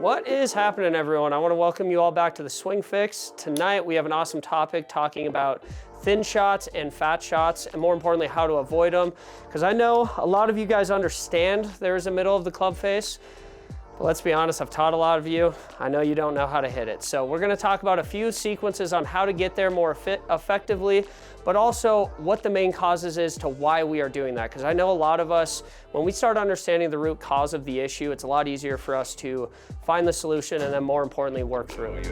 What is happening, everyone? I want to welcome you all back to the Swing Fix. Tonight we have an awesome topic talking about thin shots and fat shots, and more importantly, how to avoid them. Because I know a lot of you guys understand there's a middle of the club face, but let's be honest, I've taught a lot of you. I know you don't know how to hit it. So we're going to talk about a few sequences on how to get there more effectively, but also what the main causes is to why we are doing that. Because I know a lot of us, when we start understanding the root cause of the issue, it's a lot easier for us to find the solution and then more importantly, work through it.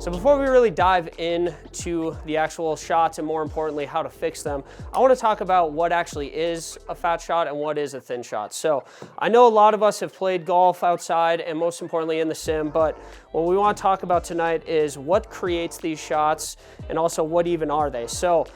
So before we really dive into the actual shots and more importantly how to fix them, I want to talk about what actually is a fat shot and what is a thin shot. So I know a lot of us have played golf outside and most importantly in the sim, but what we want to talk about tonight is what creates these shots and also what even are they. So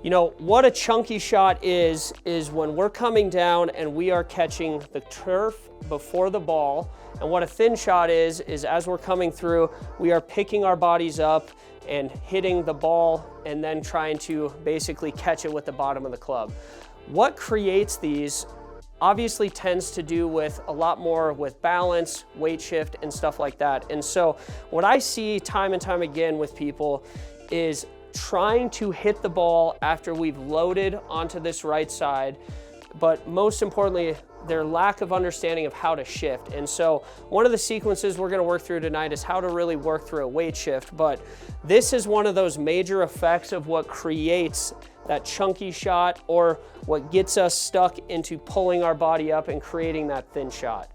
you know, what a chunky shot is when we're coming down and we are catching the turf before the ball. And what a thin shot is as we're coming through, we are picking our bodies up and hitting the ball and then trying to basically catch it with the bottom of the club. What creates these obviously tends to do with a lot more with balance, weight shift, and stuff like that. And so what I see time and time again with people is trying to hit the ball after we've loaded onto this right side, but most importantly, their lack of understanding of how to shift. And so one of the sequences we're going to work through tonight is how to really work through a weight shift, but this is one of those major effects of what creates that chunky shot or what gets us stuck into pulling our body up and creating that thin shot.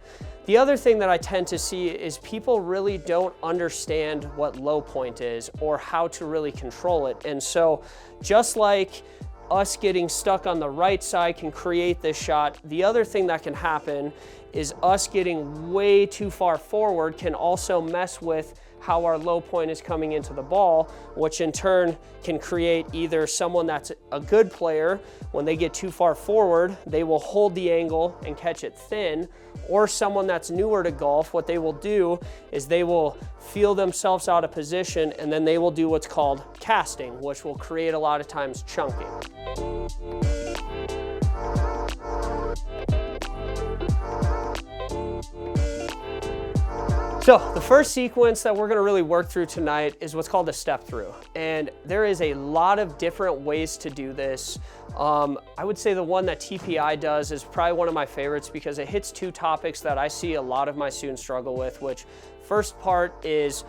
The other thing that I tend to see is people really don't understand what low point is or how to really control it. And so just like us getting stuck on the right side can create this shot, the other thing that can happen is us getting way too far forward can also mess with how our low point is coming into the ball, which in turn can create either someone that's a good player, when they get too far forward, they will hold the angle and catch it thin, or someone that's newer to golf, what they will do is they will feel themselves out of position and then they will do what's called casting, which will create a lot of times chunking. So the first sequence that we're going to really work through tonight is what's called a step through. And there is a lot of different ways to do this. I would say the one that TPI does is probably one of my favorites because it hits two topics that I see a lot of my students struggle with, which first part is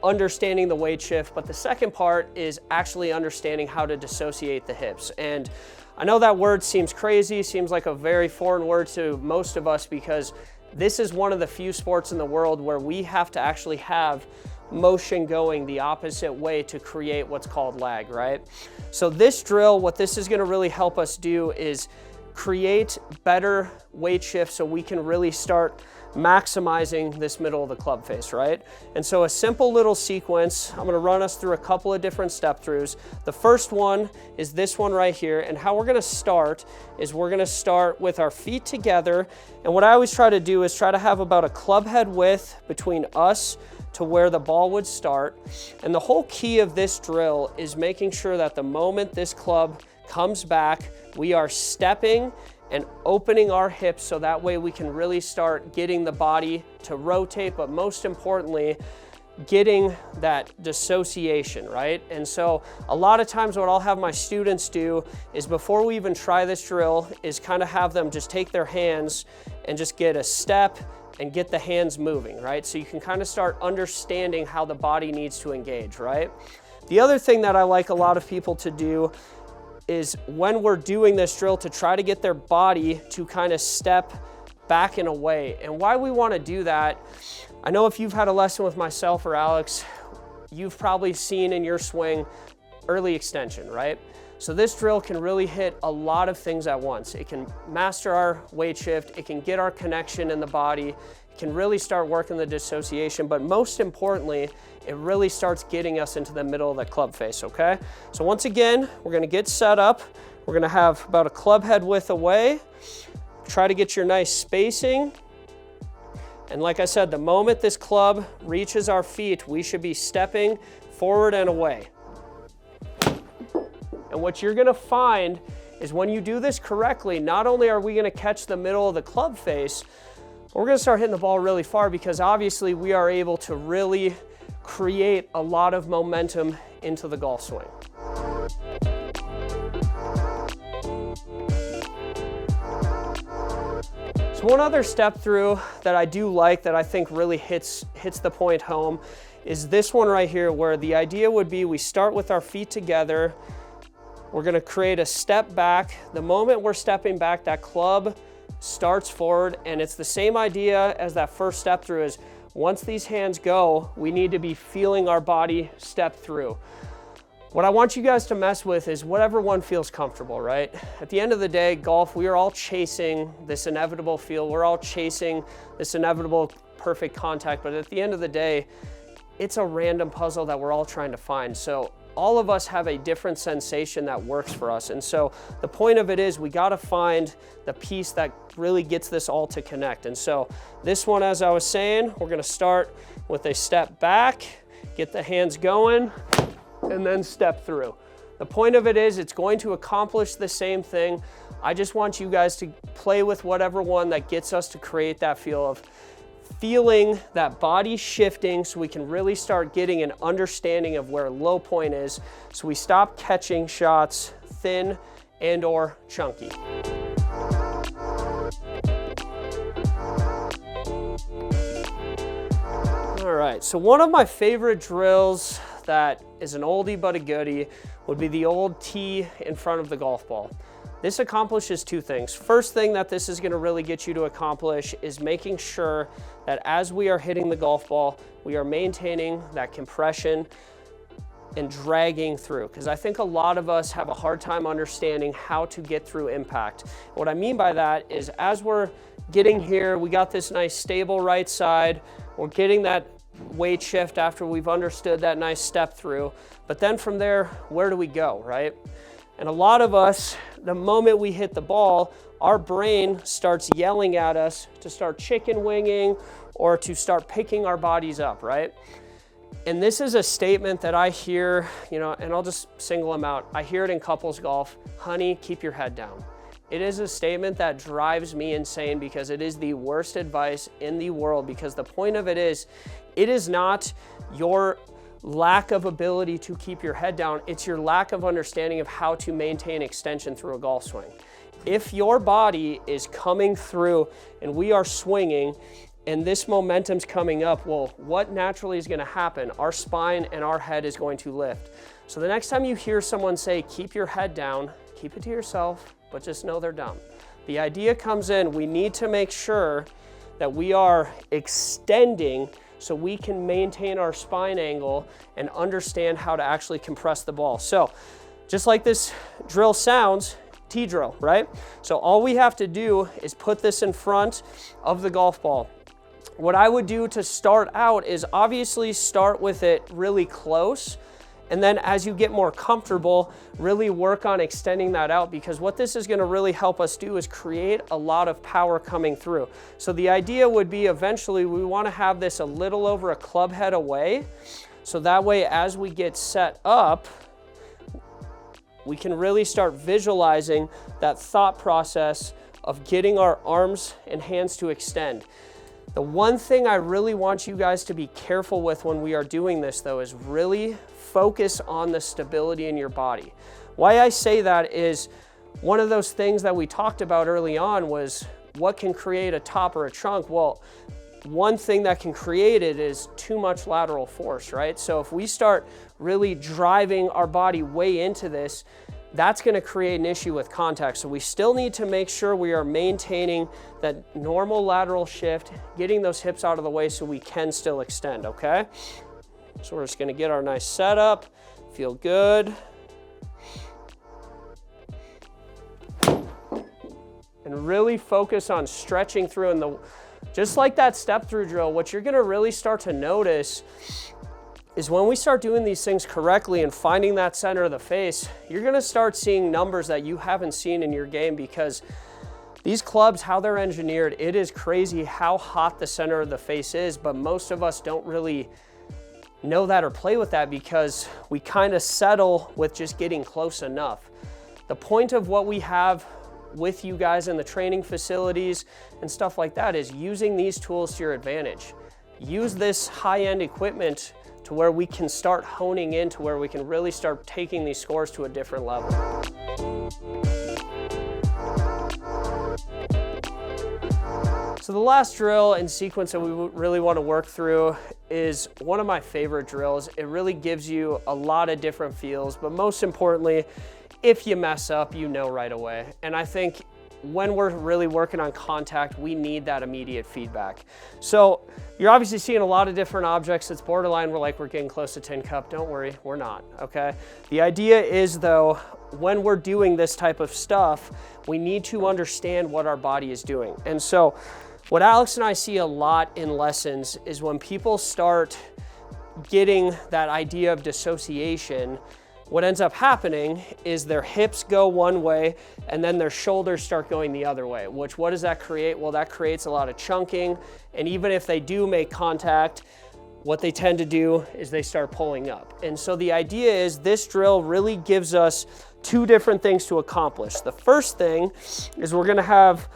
understanding the weight shift, but the second part is actually understanding how to dissociate the hips. And I know that word seems crazy, seems like a very foreign word to most of us because this is one of the few sports in the world where we have to actually have motion going the opposite way to create what's called lag, right? So this drill, what this is going to really help us do is create better weight shifts so we can really start maximizing this middle of the club face, right? And so a simple little sequence, I'm gonna run us through a couple of different step throughs. The first one is this one right here, and how we're gonna start is we're gonna start with our feet together, and what I always try to do is try to have about a club head width between us to where the ball would start. And the whole key of this drill is making sure that the moment this club comes back, we are stepping and opening our hips so that way we can really start getting the body to rotate, but most importantly, getting that dissociation, right? And so a lot of times what I'll have my students do is before we even try this drill is kind of have them just take their hands and just get a step and get the hands moving, right? So you can kind of start understanding how the body needs to engage, right? The other thing that I like a lot of people to do is when we're doing this drill to try to get their body to kind of step back and away. And why we want to do that, I know if you've had a lesson with myself or Alex, you've probably seen in your swing early extension, right? So this drill can really hit a lot of things at once. It can master our weight shift, it can get our connection in the body, it can really start working the dissociation, but most importantly, it really starts getting us into the middle of the club face, okay? So once again, we're gonna get set up. We're gonna have about a club head width away. Try to get your nice spacing. And like I said, the moment this club reaches our feet, we should be stepping forward and away. And what you're gonna find is when you do this correctly, not only are we gonna catch the middle of the club face, but we're gonna start hitting the ball really far, because obviously we are able to really create a lot of momentum into the golf swing. So one other step through that I do like, that I think really hits the point home, is this one right here, where the idea would be we start with our feet together. We're gonna create a step back. The moment we're stepping back, that club starts forward, and it's the same idea as that first step through. Is once these hands go, we need to be feeling our body step through. What I want you guys to mess with is whatever one feels comfortable, right? At the end of the day, golf, we are all chasing this inevitable feel. We're all chasing this inevitable perfect contact, but at the end of the day, it's a random puzzle that we're all trying to find. So all of us have a different sensation that works for us. And so the point of it is we gotta find the piece that really gets this all to connect. And so this one, as I was saying, we're gonna start with a step back, get the hands going, and then step through. The point of it is it's going to accomplish the same thing. I just want you guys to play with whatever one that gets us to create that feel of feeling that body shifting, so we can really start getting an understanding of where low point is, so we stop catching shots thin and or chunky. All right, so one of my favorite drills that is an oldie but a goodie would be the old tee in front of the golf ball. This accomplishes two things. First thing that this is gonna really get you to accomplish is making sure that as we are hitting the golf ball, we are maintaining that compression and dragging through. Because I think a lot of us have a hard time understanding how to get through impact. What I mean by that is as we're getting here, we got this nice stable right side, we're getting that weight shift after we've understood that nice step through. But then from there, where do we go, right? And a lot of us, the moment we hit the ball, our brain starts yelling at us to start chicken winging or to start picking our bodies up, right? And this is a statement that I hear, and I'll just single them out. I hear it in couples golf: honey, keep your head down. It is a statement that drives me insane, because it is the worst advice in the world. Because the point of it is not your lack of ability to keep your head down, it's your lack of understanding of how to maintain extension through a golf swing. If your body is coming through and we are swinging and this momentum's coming up, well, what naturally is gonna happen? Our spine and our head is going to lift. So the next time you hear someone say, keep your head down, keep it to yourself, but just know they're dumb. The idea comes in, we need to make sure that we are extending so we can maintain our spine angle and understand how to actually compress the ball. So just like this drill sounds, tee drill, right? So all we have to do is put this in front of the golf ball. What I would do to start out is obviously start with it really close, and then as you get more comfortable, really work on extending that out, because what this is gonna really help us do is create a lot of power coming through. So the idea would be eventually we wanna have this a little over a club head away, so that way as we get set up, we can really start visualizing that thought process of getting our arms and hands to extend. The one thing I really want you guys to be careful with when we are doing this, though, is really focus on the stability in your body. Why I say that is one of those things that we talked about early on was what can create a top or a trunk. Well, one thing that can create it is too much lateral force, right? So if we start really driving our body way into this, that's going to create an issue with contact. So we still need to make sure we are maintaining that normal lateral shift, getting those hips out of the way so we can still extend, okay? So we're just going to get our nice setup, feel good. And really focus on stretching through. And just like that step through drill, what you're going to really start to notice is when we start doing these things correctly and finding that center of the face, you're gonna start seeing numbers that you haven't seen in your game, because these clubs, how they're engineered, it is crazy how hot the center of the face is, but most of us don't really know that or play with that because we kind of settle with just getting close enough. The point of what we have with you guys in the training facilities and stuff like that is using these tools to your advantage. Use this high-end equipment to where we can start honing in to where we can really start taking these scores to a different level. So the last drill and sequence that we really want to work through is one of my favorite drills. It really gives you a lot of different feels, but most importantly, if you mess up, you know right away. And I think when we're really working on contact, we need that immediate feedback. So you're obviously seeing a lot of different objects. It's borderline, we're getting close to tin cup. Don't worry, we're not, okay? The idea is though, when we're doing this type of stuff, we need to understand what our body is doing. And so what Alex and I see a lot in lessons is when people start getting that idea of dissociation, what ends up happening is their hips go one way and then their shoulders start going the other way, which what does that create? Well, that creates a lot of chunking. And even if they do make contact, what they tend to do is they start pulling up. And so the idea is this drill really gives us two different things to accomplish. The first thing is we're gonna have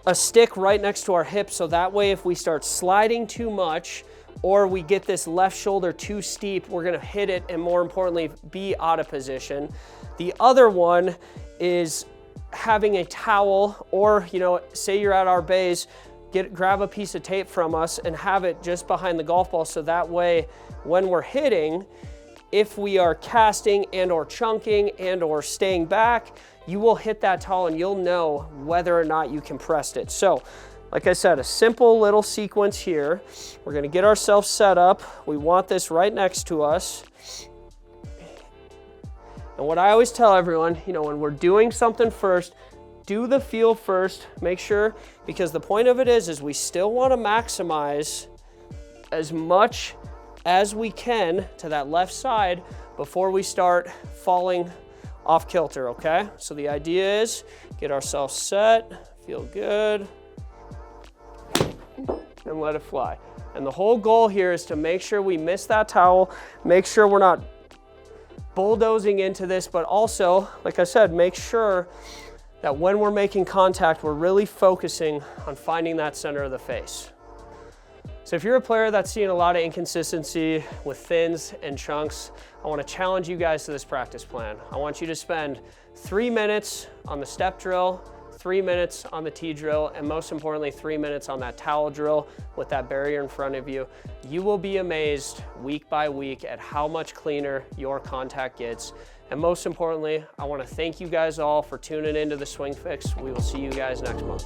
a stick right next to our hip, so that way if we start sliding too much or we get this left shoulder too steep, we're gonna hit it and more importantly, be out of position. The other one is having a towel or, say you're at our bays, grab a piece of tape from us and have it just behind the golf ball so that way when we're hitting, if we are casting and or chunking and or staying back, you will hit that towel and you'll know whether or not you compressed it. So, like I said, a simple little sequence here. We're gonna get ourselves set up. We want this right next to us. And what I always tell everyone, when we're doing something first, do the feel first, make sure, because the point of it is we still wanna maximize as much as we can to that left side before we start falling off kilter, okay? So the idea is get ourselves set, feel good, and let it fly. And the whole goal here is to make sure we miss that towel, make sure we're not bulldozing into this, but also, like I said, make sure that when we're making contact, we're really focusing on finding that center of the face. So if you're a player that's seeing a lot of inconsistency with thins and chunks, I want to challenge you guys to this practice plan. I want you to spend 3 minutes on the step drill, 3 minutes on the T drill, and most importantly, 3 minutes on that towel drill with that barrier in front of you. You will be amazed week by week at how much cleaner your contact gets. And most importantly, I want to thank you guys all for tuning into the Swing Fix. We will see you guys next month.